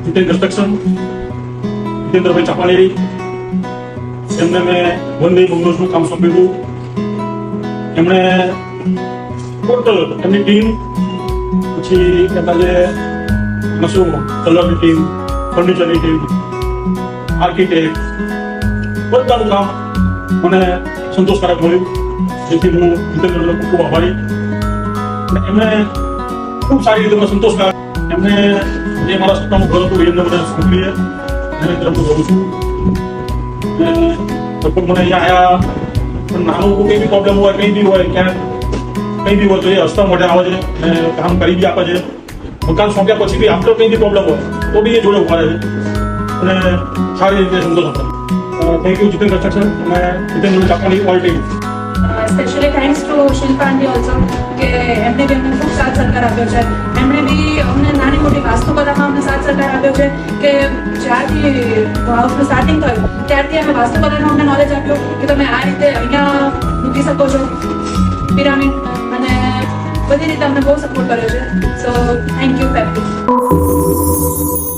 જીતેન construction, જીતેન્દ્રભાઈ ચાપાનેરી, એમને મેં one day બંગલોઝનું કામ સોંપ્યું હતું. એમણે ટોટલ એમની ટીમ, પછી એમના જે શું કલરની ટીમ, ફર્નિચરની ટીમ, આર્કિટેક્ટ, બધાનું કામ મને સંતોષકારક મળ્યું, જેથી હું જીતેન્દ્રનો ખૂબ આભારી. એમણે ખૂબ સારી રીતે મને સંતોષકારક, એમને જે મારા સપનાનું ઘર હતું એમને મને સોંપીએ એની તરફ હું રહું છું. લગભગ મને અહીંયા આવ્યા પણ નાનું કંઈ બી પ્રોબ્લેમ હોય, કંઈ બી હોય, ક્યાંક કંઈ બી હોય તો એ હસતા મોઢે આવે છે અને કામ કરી બી આપે છે. મકાન સોંપ્યા પછી બી આફ્ટર કંઈ બી પ્રોબ્લેમ હોય તો બી એ જોડે ઉભા રહે છે અને સારી રીતે સંતોષ આપે. થેન્ક યુ જીતેન કન્સ્ટ્રક્શન અને Jitendra Chapani all team. Specially thanks to Shilpa aunty also કે એમને બી અમને ખૂબ સાથ સહકાર આપ્યો છે. એમણે બી અમને નાની મોટી વાસ્તુકલામાં અમને સાથ સહકાર આપ્યો છે કે જ્યારથી હાઉસનું સ્ટાર્ટિંગ થયું ત્યારથી અમે વાસ્તુકલાનો અમને નોલેજ આપ્યું કે તમે આ રીતે અહીંયા મૂકી શકો છો પિરામિડ, અને બધી રીતે અમને બહુ સપોર્ટ કર્યો છે. So thank you family.